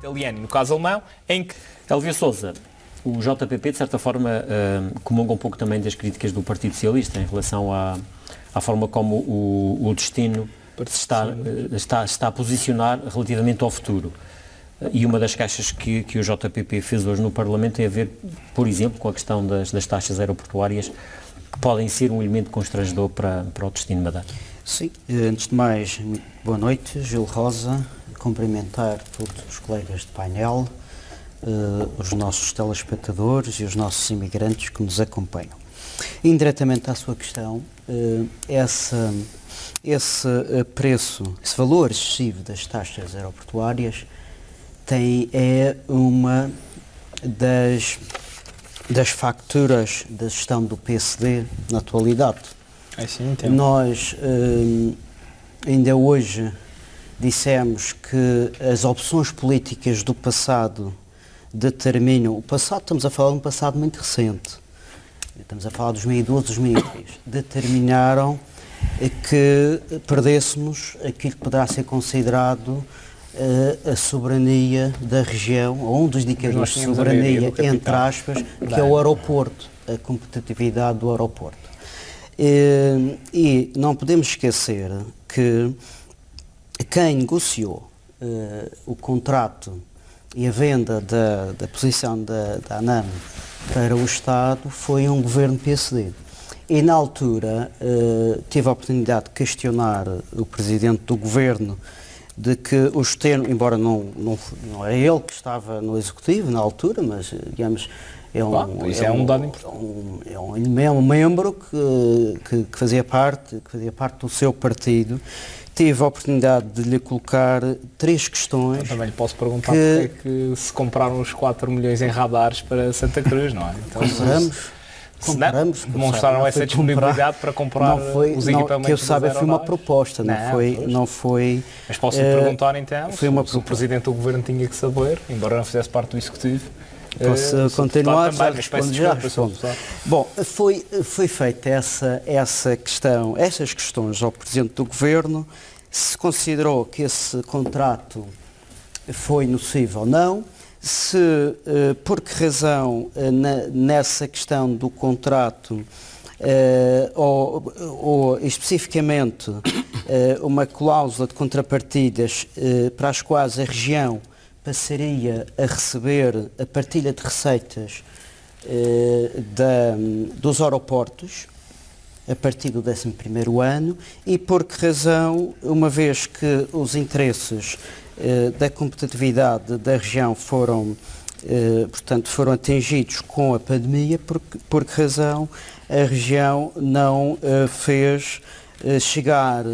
italiano, no caso alemão, em que... Elvio Sousa, o JPP, de certa forma, comunga um pouco também das críticas do Partido Socialista em relação à forma como o destino está a posicionar relativamente ao futuro. E uma das queixas que o JPP fez hoje no Parlamento tem a ver, por exemplo, com a questão das taxas aeroportuárias, que podem ser um elemento constrangedor para o destino de Madeira. Sim, antes de mais, boa noite, Gil Rosa, cumprimentar todos os colegas de painel, os nossos telespectadores e os nossos imigrantes que nos acompanham. Indiretamente à sua questão, esse preço, esse valor excessivo das taxas aeroportuárias é uma das facturas da gestão do PSD na atualidade. Sim, entendo. Nós ainda hoje dissemos que as opções políticas do passado determinam, o passado, estamos a falar de um passado muito recente, estamos a falar de 2012, 2013, determinaram que perdêssemos aquilo que poderá ser considerado a soberania da região, ou um dos indicadores de soberania, entre aspas, que é o aeroporto, a competitividade do aeroporto. E não podemos esquecer que quem negociou o contrato e a venda da posição da ANAM para o Estado foi um governo PSD. E na altura tive a oportunidade de questionar o presidente do governo de que os termos, embora não era ele que estava no executivo na altura, mas digamos é um dado importante. É um membro que fazia parte do seu partido. Tive a oportunidade de lhe colocar 3 questões. Eu também lhe posso perguntar porque é que se compraram os 4 milhões em radares para Santa Cruz, não é? Então, compramos. Demonstraram essa disponibilidade para comprar os equipamentos. Que eu saiba, foi uma proposta, não foi. Mas posso lhe perguntar então, se o Presidente do Governo tinha que saber, embora não fizesse parte do Executivo. Posso continuar? Também, já respondo. Bom, foi feita essa questão, essas questões ao Presidente do Governo, se considerou que esse contrato foi nocivo ou não, por que razão nessa questão do contrato ou especificamente uma cláusula de contrapartidas para as quais a região passaria a receber a partilha de receitas dos aeroportos a partir do 11º ano e por que razão, uma vez que os interesses da competitividade da região foram atingidos com a pandemia, por que razão a região não fez chegar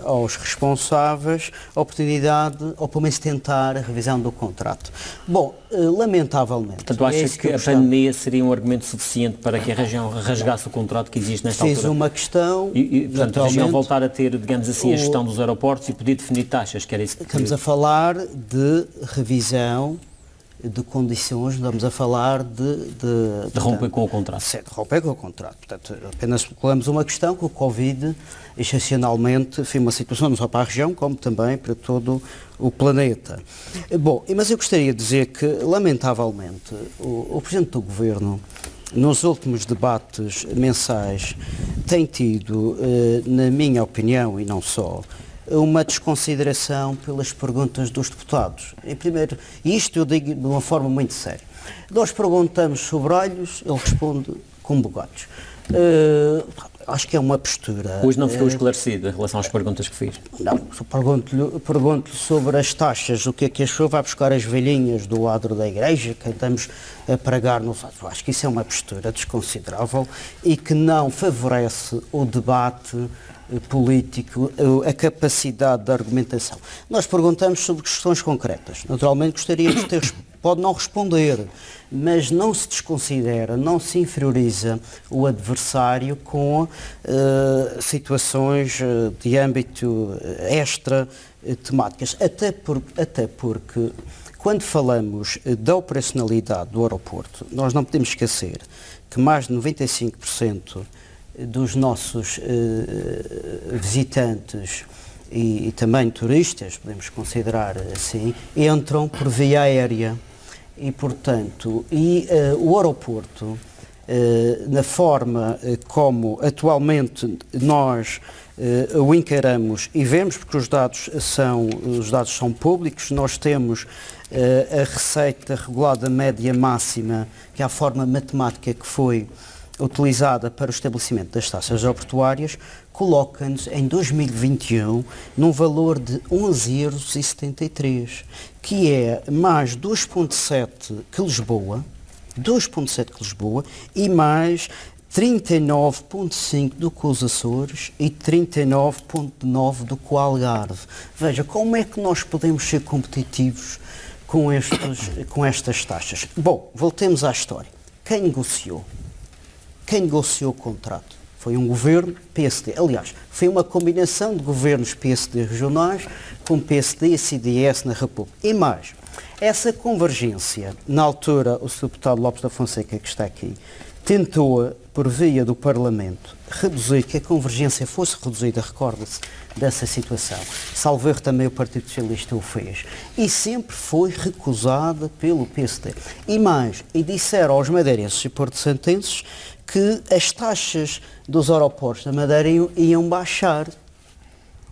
aos responsáveis a oportunidade, ou pelo menos tentar a revisão do contrato. Bom, lamentavelmente... Portanto, acha que a pandemia seria um argumento suficiente para que a região rasgasse o contrato que existe nesta altura? Fiz uma questão... E portanto, a região voltar a ter, digamos assim, a gestão dos aeroportos e poder definir taxas, que era isso que... Estamos a falar de revisão de condições, estamos a falar de romper com o contrato. Certo, romper com o contrato. Portanto, apenas colocamos uma questão que o Covid, excepcionalmente, foi uma situação não só para a região, como também para todo o planeta. Bom, mas eu gostaria de dizer que, lamentavelmente, o Presidente do Governo, nos últimos debates mensais, tem tido, na minha opinião, e não só, uma desconsideração pelas perguntas dos deputados. Em primeiro, isto eu digo de uma forma muito séria. Nós perguntamos sobre olhos, ele responde com bugalhos. Acho que é uma postura... Hoje não ficou esclarecido em relação às perguntas que fiz? Não, pergunto-lhe sobre as taxas, o que é que achou, vai buscar as velhinhas do adro da igreja, que estamos a pregar nos adros. Acho que isso é uma postura desconsiderável e que não favorece o debate político, a capacidade de argumentação. Nós perguntamos sobre questões concretas. Naturalmente gostaríamos de ter, pode não responder, mas não se desconsidera, não se inferioriza o adversário com situações de âmbito extra-temáticas. Até porque, quando falamos da operacionalidade do aeroporto, nós não podemos esquecer que mais de 95% dos nossos visitantes e também turistas, podemos considerar assim, entram por via aérea. E, portanto, o aeroporto, na forma como atualmente nós o encaramos e vemos, porque os dados são públicos, nós temos a receita regulada média máxima, que é a forma matemática que foi utilizada para o estabelecimento das taxas aeroportuárias, coloca-nos em 2021 num valor de 11,73 €, que é mais 2,7 que Lisboa, e mais 39,5 do que os Açores e 39,9 do que o Algarve. Veja, como é que nós podemos ser competitivos com estas taxas? Bom, voltemos à história. Quem negociou o contrato? Foi um governo PSD. Aliás, foi uma combinação de governos PSD regionais com PSD e CDS na República. E mais, essa convergência, na altura, o Sr. Deputado Lopes da Fonseca, que está aqui, tentou, por via do Parlamento, reduzir, que a convergência fosse reduzida, recorda-se dessa situação. Salvo erro, também o Partido Socialista o fez. E sempre foi recusada pelo PSD. E mais, e disseram aos madeirenses e porto-santenses que as taxas dos aeroportos da Madeira iam baixar.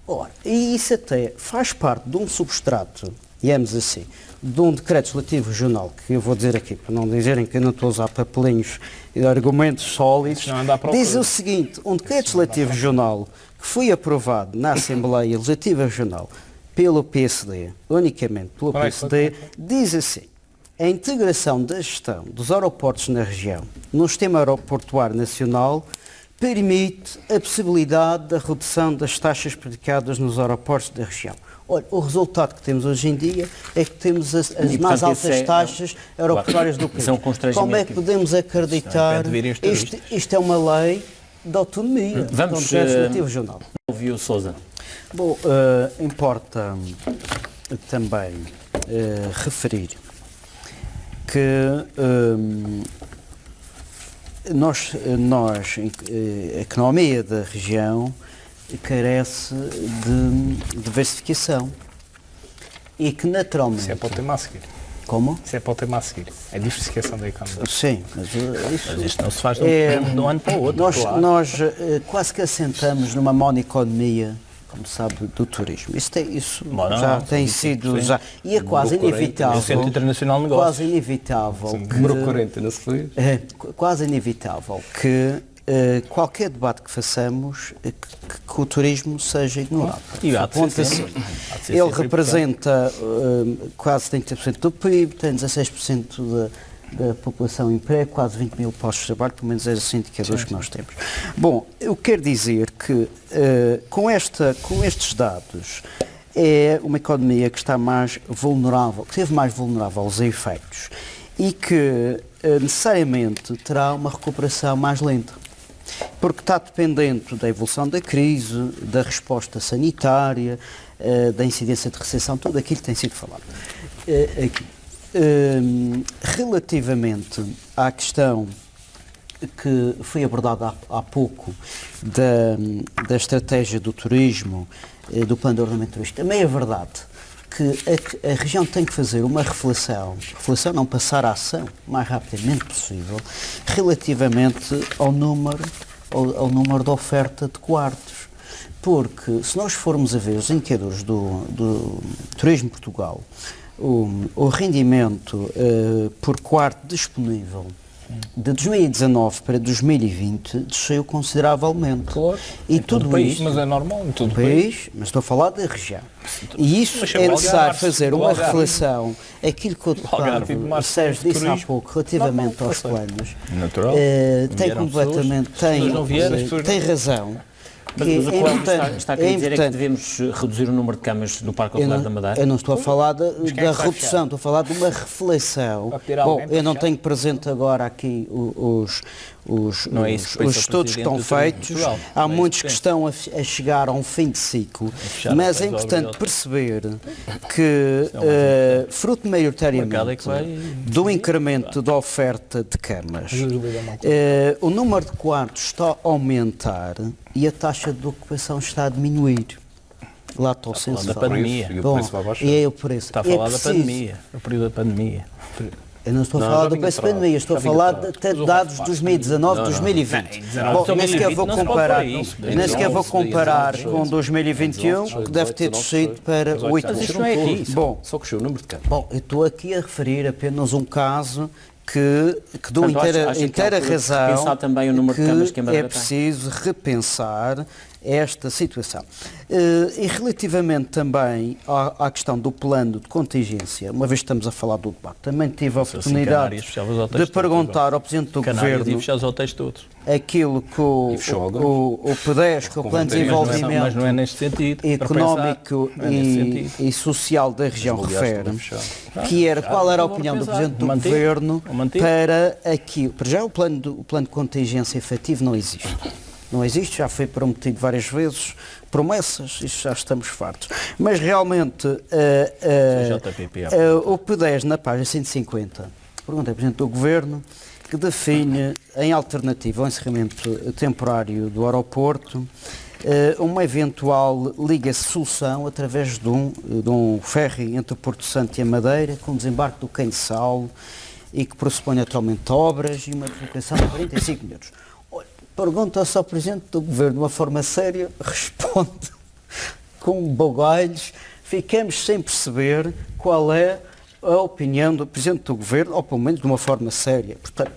Ora, e isso até faz parte de um substrato, digamos assim, de um decreto legislativo regional, que eu vou dizer aqui, para não dizerem que eu não estou a usar papelinhos e argumentos sólidos, diz o seguinte: um decreto legislativo regional que foi aprovado na Assembleia Legislativa Regional pelo PSD, unicamente pelo PSD, diz assim: a integração da gestão dos aeroportos na região no sistema aeroportuário nacional permite a possibilidade da redução das taxas praticadas nos aeroportos da região. Olha, o resultado que temos hoje em dia é que temos as mais altas taxas aeroportuárias do país. Como é que podemos acreditar? Isto é uma lei de autonomia. Vamos regional. Ouvir o Sousa. Bom, importa também referir que a economia da região carece de diversificação e que naturalmente... Isso é para o tema a seguir. Como? Isso é para o tema a seguir. É a diversificação da economia. Sim, mas isto não se faz de um ano para o outro. Nós quase que assentamos numa monoeconomia, como sabe, do turismo. Isso já tem sido... E é quase inevitável... Centro Internacional de Negócios. Quase inevitável... Número 40, não se foi? É quase inevitável que qualquer debate que façamos, que o turismo seja ignorado. Ele representa quase 30% do PIB, tem 16% da população em emprego, quase 20 mil postos de trabalho, pelo menos é os indicadores que nós temos. Bom, eu quero dizer que com estes dados é uma economia que está mais vulnerável, que esteve mais vulnerável aos efeitos e que necessariamente terá uma recuperação mais lenta, porque está dependente da evolução da crise, da resposta sanitária, da incidência de recessão, tudo aquilo que tem sido falado. Relativamente à questão que foi abordada há pouco da estratégia do turismo, do plano de ordenamento turístico, também é verdade que a região tem que fazer uma reflexão não, passar a ação o mais rapidamente possível, relativamente ao número da oferta de quartos. Porque se nós formos a ver os indicadores do Turismo de Portugal, o rendimento por quarto disponível de 2019 para 2020 desceu consideravelmente. Claro. E tudo país, isto, mas é normal em todo o país, mas estou a falar da região. E isso é necessário fazer uma reflexão. Aquilo que o deputado Sérgio disse há pouco, relativamente aos planos, tem razão. Mas o que está a querer dizer é que devemos reduzir o número de camas no Parque Hotelar da Madeira? Eu não estou a falar da redução, estou a falar de uma reflexão. Bom, eu não tenho presente agora aqui os estudos que estão feitos. Há muitos que estão a chegar a um fim de ciclo, mas é importante perceber que, fruto maioritariamente do incremento da oferta de camas, o número de quartos está a aumentar e a taxa de ocupação está a diminuir. Lato Está a falar da sensual. pandemia. E o Bom, preço vai baixar. e é o preço. Está a É falar da preciso- pandemia, o período da pandemia. Eu não estou a Não, falar já do vinha preço da atrás. pandemia, estou a Já vinha falar atrás. de dados de 2019, 2020. Bom, nem sequer vou comparar, nem sequer vou comparar com 2021, que deve ter descido para 8. Mas isto não é aqui. Bom, Só cresceu o número de casos. bom, eu estou aqui a referir apenas um caso que dou Portanto, inteira, acho que inteira há altura de razão repensar também o número de camas que a Madeira é tem. preciso repensar esta situação. E relativamente também à questão do plano de contingência, uma vez que estamos a falar do debate, também tive a oportunidade Canárias fechava os hotéis de todos perguntar ao Presidente do Canárias e Governo fechar os hotéis todos. aquilo que o PEDES, que é o Plano de Desenvolvimento Mas não é neste sentido. Económico Não é nesse sentido. e Social da região mobiliários refere, estão fechados. que era qual era a vou opinião do repensar. Presidente do O mantigo. Governo O mantigo. para aquilo. Para já o plano de contingência efetivo não existe. Não existe, já foi prometido várias vezes, promessas, isto já estamos fartos. Mas realmente o P10 na página 150, pergunta ao Presidente do Governo, que define em alternativa ao encerramento temporário do aeroporto uma eventual liga-solução através de um ferry entre o Porto Santo e a Madeira, com desembarque do Canho e que pressupõe atualmente obras e uma deslocação de 45 minutos. Olha, pergunta-se ao Presidente do Governo de uma forma séria, responde com bogalhos, ficamos sem perceber qual é a opinião do Presidente do Governo, ou pelo menos de uma forma séria. Portanto,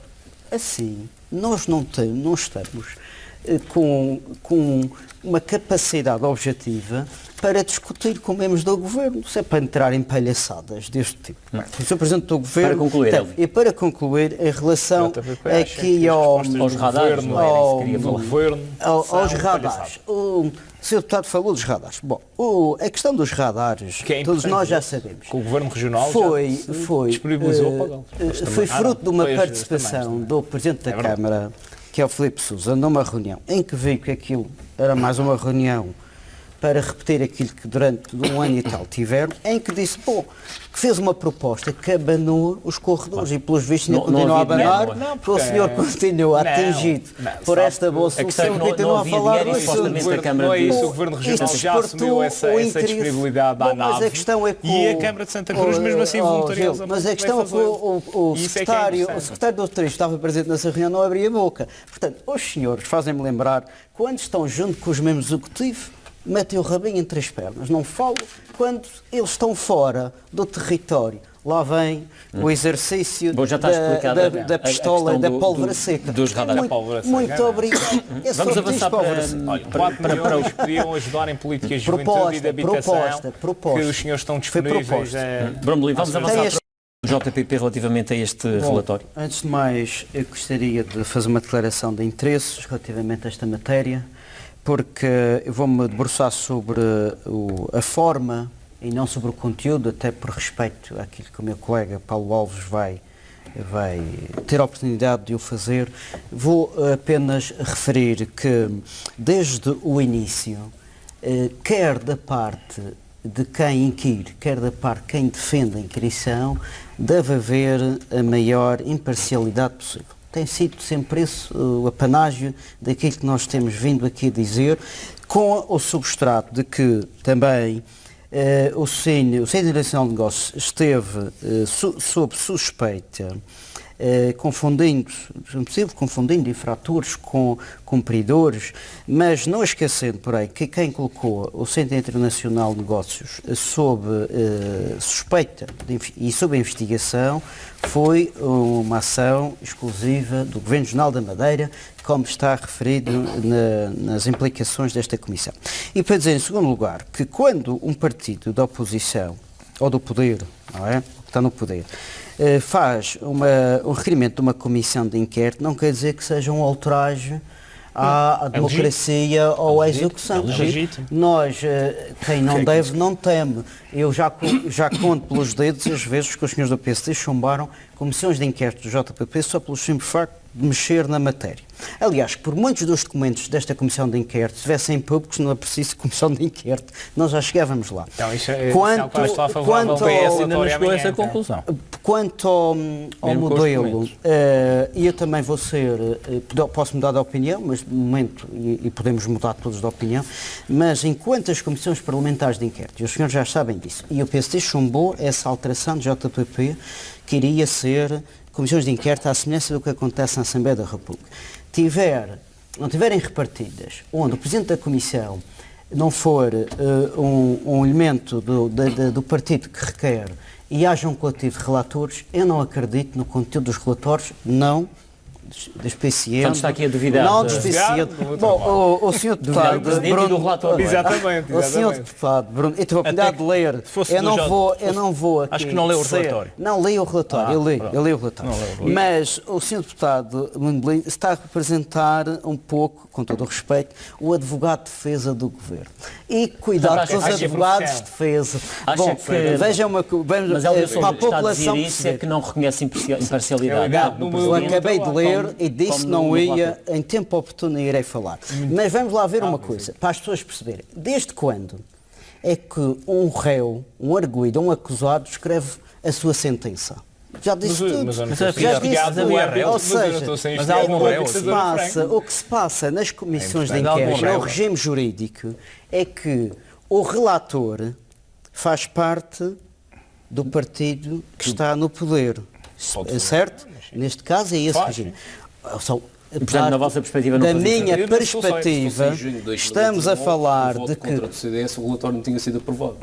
assim, nós não estamos com uma capacidade objetiva para discutir com membros do Governo, se é para entrar em palhaçadas deste tipo. O Sr. Presidente do Governo... Para concluir, tem, Elvio. e para concluir, em relação aqui aos radares, não era isso que queria falar. aos radares. O Sr. Deputado falou dos radares. Bom, a questão dos radares, Que é todos nós já importante, sabemos. que o Governo Regional Foi disponibilizou para pagá-los. foi fruto de uma depois participação também. do Presidente da É verdade. Câmara, que é o Filipe Sousa, numa reunião em que viu que aquilo era mais uma reunião para repetir aquilo que durante um ano e tal tiveram, em que disse, bom, que fez uma proposta que abanou os corredores e pelos vistos ainda Não continua a havia dinheiro, abanar, não é? porque o senhor continua atingido por esta boa A questão é solução, que não continua a havia falar dinheiro do e supostamente assunto. a Câmara Não é disse- isso, o Governo Regional Isto já despertou assumiu essa o interesse. disponibilidade à Bom, mas nave a questão é que e a Câmara de Santa Cruz mesmo assim voluntariosa. mas a questão é que o secretário do Turismo estava presente nessa reunião, não abria a boca. Portanto, os senhores fazem-me lembrar, quando estão junto com os membros do Executivo, metem o rabinho entre as pernas, não falam. Quando eles estão fora do território, lá vem o exercício Bom, já está explicada da pistola e da pólvora seca. dos radares. Muito, Pólvora seca, muito é. obrigado. É Vamos só avançar pólvora para- seca. Olha, 4 milhões que podiam ajudar em políticas de juventude e de habitação proposta. que os senhores estão Foi disponíveis. proposta. Bromley, vamos Tem avançar este- para o JPP relativamente a este Bom, relatório. Antes de mais, eu gostaria de fazer uma declaração de interesses relativamente a esta matéria, porque eu vou-me debruçar sobre a forma e não sobre o conteúdo, até por respeito àquilo que o meu colega Paulo Alves vai ter a oportunidade de o fazer. Vou apenas referir que, desde o início, quer da parte de quem inquire, quer da parte de quem defende a inquirição, deve haver a maior imparcialidade possível. Tem sido sempre esse o apanágio daquilo que nós temos vindo aqui a dizer, com o substrato de que também o Centro Internacional de Negócios esteve sob suspeita, confundindo infratores com cumpridores, mas não esquecendo, porém, que quem colocou o Centro Internacional de Negócios sob suspeita e sob investigação foi uma ação exclusiva do Governo Regional da Madeira, como está referido nas implicações desta Comissão. E para dizer, em segundo lugar, que quando um partido da oposição, ou do poder, não é? Que está no poder, faz um requerimento de uma comissão de inquérito, não quer dizer que seja um ultraje à democracia ou à execução. legítimo. Nós, quem não deve, não teme. Eu já conto pelos dedos as vezes que os senhores do PSD chumbaram comissões de inquérito do JPP só pelo simples facto de mexer na matéria. Aliás, por muitos dos documentos desta comissão de inquérito tivessem públicos, não é preciso comissão de inquérito, nós já chegávamos lá. Então, isso é quanto O PS ainda não chegou a essa conclusão. Quanto ao modelo, e eu também vou ser, posso mudar de opinião, mas de momento, e podemos mudar todos de opinião, mas enquanto as comissões parlamentares de inquérito, e os senhores já sabem disso, e o PSD chumbou essa alteração de JPP, que iria ser comissões de inquérito à semelhança do que acontece na Assembleia da República, não tiverem repartidas, onde o Presidente da Comissão não for um elemento do partido que requer e haja um coletivo de relatores, eu não acredito no conteúdo dos relatórios, não despeciando. Portanto, está aqui a duvidar. Não despeciando. Bom, o senhor deputado Bruno... do relatório. Exatamente. O senhor deputado Bruno, eu tive a oportunidade de ler. Eu não vou aqui... Acho que não leu o relatório. Não, leio o relatório. Eu leio o relatório. Mas o senhor deputado Bruno está a representar um pouco, com todo o respeito, o advogado de defesa do governo. E cuidado com os advogados de defesa. Bom, vejam uma coisa. Mas ele para a população isso é que não reconhece imparcialidade. Eu acabei de ler e disse não ia, em tempo oportuno irei falar. Mas vamos lá ver uma coisa, para as pessoas perceberem. Desde quando é que um réu, um arguido, um acusado escreve a sua sentença? Já disse tudo. Mas Já disse tudo. Ou seja, o que se passa nas comissões de inquérito, no regime jurídico, é que o relator faz parte do partido que está no poder. Certo? Neste caso é esse regime. Portanto, na vossa perspectiva, não da fazia minha sentido? perspectiva, estamos a falar de que... Contra a CDS, o relatório não tinha sido aprovado.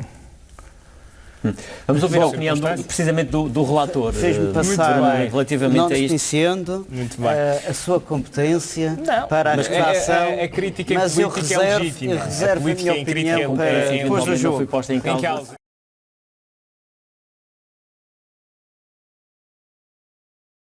Vamos ouvir a opinião precisamente do relator. Fez-me passar relativamente não a isto. despiciando a sua competência para a redação, a crítica mas eu política é legítima. reservo a minha opinião para depois do jogo. Foi posta em causa.